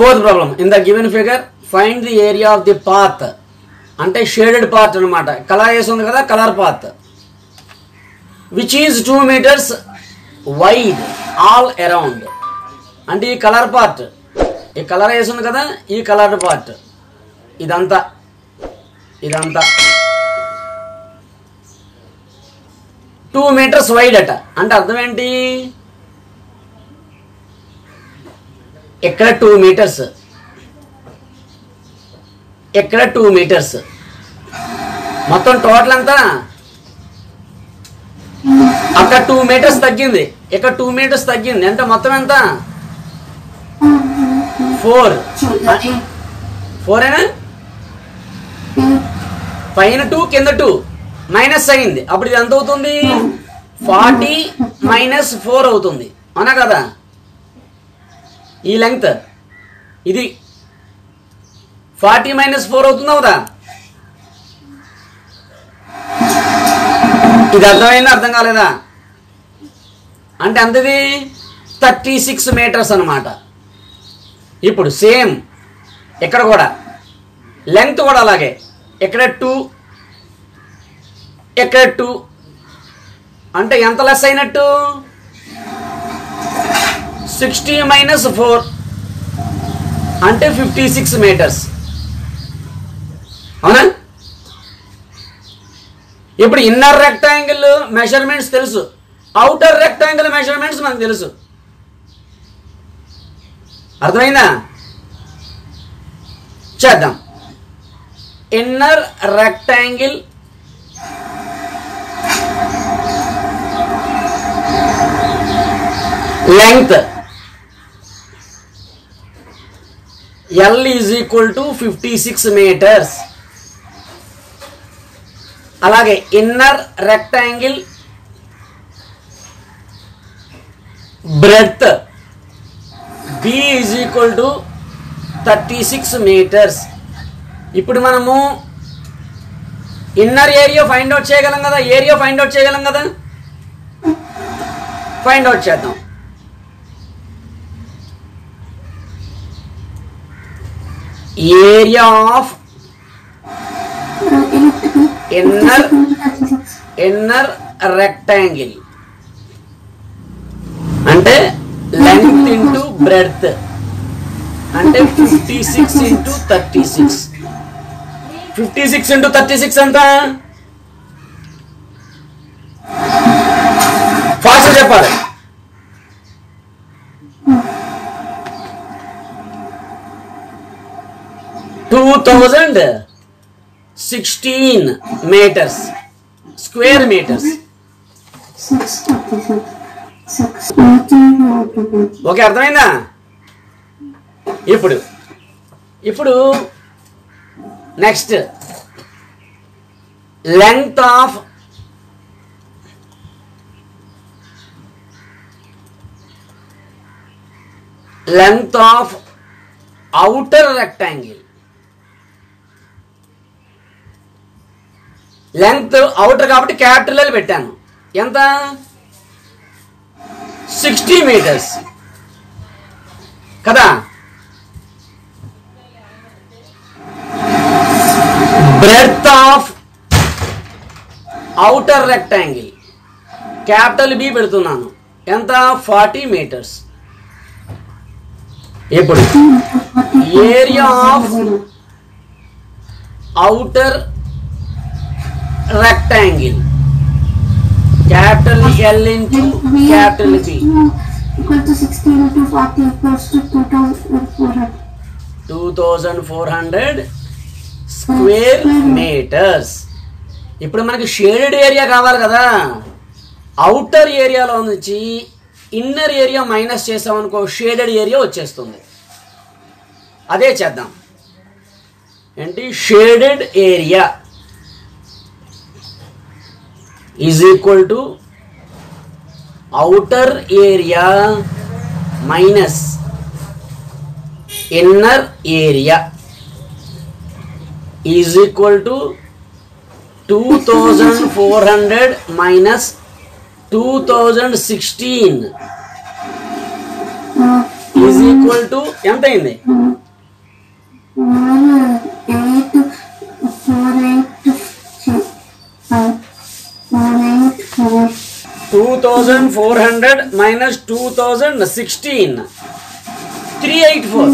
Fourth problem. In the given figure, find the area of the path. అంటే shaded part అనమాట. Colour వేసి ఉంది కదా, colour path which is 2 meters wide all around. అంటే ఈ colour part, ఈ colour వేసి ఉంది కదా, ఈ కలర్ పార్ట్ ఇదంతా 2 meters వైడ్ అట. అంటే అర్థం ఏంటి? ఇక్కడ 2 meters, ఇక్కడ 2 meters, మొత్తం టోటల్ అంతా అక్కడ 2 meters తగ్గింది, ఇక్కడ 2 meters తగ్గింది. ఎంత మొత్తం ఎంత? 4 ఏనా? పైన 2 కింద 2 మైనస్ అయింది. అప్పుడు ఇది ఎంత అవుతుంది? 40 - 4 అవుతుంది. అవునా కదా? ఈ లెంగ్త్ ఇది 40 - 4 అవుతుంది అవుదా? ఇది అర్థమైందా, అర్థం కాలేదా? అంటే అంతది 36 meters అనమాట. ఇప్పుడు సేమ్ ఇక్కడ కూడా లెంగ్త్ కూడా అలాగే, ఇక్కడ 2 ఇక్కడ 2 అంటే ఎంత లెస్ అయినట్టు? 60 - 4 అంటే 56 meters. అవునా? ఇప్పుడు ఇన్నర్ రెక్టాంగిల్ మెజర్మెంట్స్ తెలుసు, అవుటర్ రెక్టాంగిల్ మెజర్మెంట్స్ మనకు తెలుసు. అర్థమైందా? చేద్దాం. Inner rectangle length L is equal to 56 meters. అలాగే inner rectangle breadth B is equal to 36 meters. ఇప్పుడు మనము ఇన్నర్ ఏరియా ఫైండ్ అవుట్ చేయగలం కదా, ఏరియా ఫైండ్ అవుట్ చేయగలం కదా, ఫైండ్ అవుట్ చేద్దాం. ఏరియా ఆఫ్ ఇన్నర్ రెక్టాంగిల్ అంటే లెంగ్త్ ఇంటూ బ్రెడ్త్ అంటే 56 × 36. 56 × 36 ఎంత? ఫాస్ట్ చెప్పాలి. 2016 meters, square meters. ఓకే, అర్థమైందా? ఇప్పుడు next length of outer rectangle. Length outer కాబట్టి క్యాపిటల్ L పెట్టాను. ఎంత? 60 meters కదా. Breadth of outer rectangle capital B పెడుతున్నాను. ఎంత? 40 meters. ఇప్పుడు area of outer rectangle capital L into capital B equal to 60 into 40 equals to 2400 square meters. ఇప్పుడు మనకి shaded area కావాలి కదా, అవుటర్ ఏరియాలో నుంచి ఇన్నర్ ఏరియా మైనస్ చేసామనుకో షేడెడ్ ఏరియా వచ్చేస్తుంది. అదే చేద్దాం. ఏంటి? Shaded area is equal to outer area minus inner area is equal to 2400 minus 2016 is equal to ఎంత అయింది? 2400 minus 2016. 384.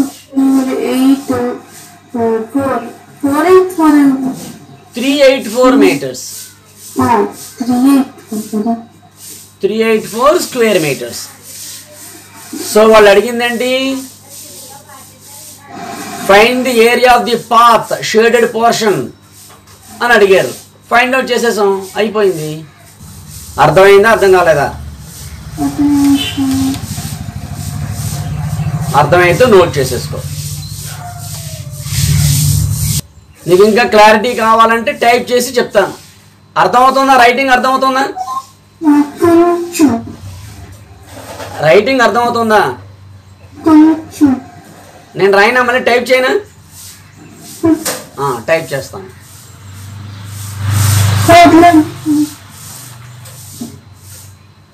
384 meters. 384 square meters. So వాళ్ళు అడిగిందేంటి? Find the area of the path shaded portion అని అడిగారు. ఫైండ్ అవుట్ చేసేసాం, అయిపోయింది. అర్థమైందా? అర్థం కాలేదా? అర్థమైతే నోట్ చేసేసుకో. నీకు ఇంకా క్లారిటీ కావాలంటే టైప్ చేసి చెప్తాను. అర్థమవుతుందా? రైటింగ్ అర్థమవుతుందా? రైటింగ్ అర్థమవుతుందా? నేను రాయినా మళ్ళీ టైప్ చేయనా? టైప్ చేస్తాను.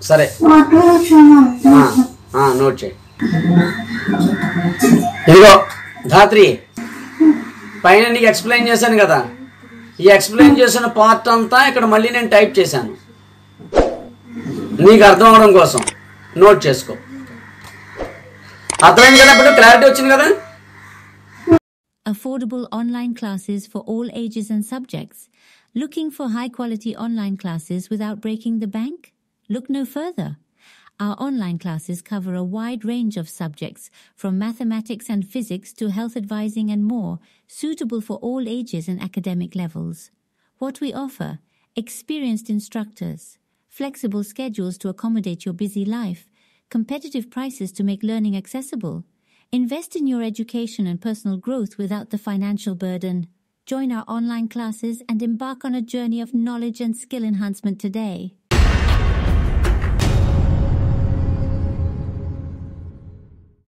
సరే, నోట్ చేయి. ఇదిగో ధాత్రి, పైన నీకు ఎక్స్ప్లెయిన్ చేశాను కదా, ఈ ఎక్స్ప్లెయిన్ చేసిన పార్ట్ అంతా ఇక్కడ మళ్ళీ నేను టైప్ చేశాను నీకు అర్థం అవడం కోసం. నోట్ చేసుకో. అర్థమైంది కదా? ఇప్పుడు క్లారిటీ వచ్చింది కదా? Affordable online classes for all ages and subjects. Looking for high-quality online classes without breaking the bank? Look no further. Our online classes cover a wide range of subjects, from mathematics and physics to health advising and more, suitable for all ages and academic levels. What we offer: experienced instructors, flexible schedules to accommodate your busy life, competitive prices to make learning accessible. Invest in your education and personal growth without the financial burden. Join our online classes and embark on a journey of knowledge and skill enhancement today.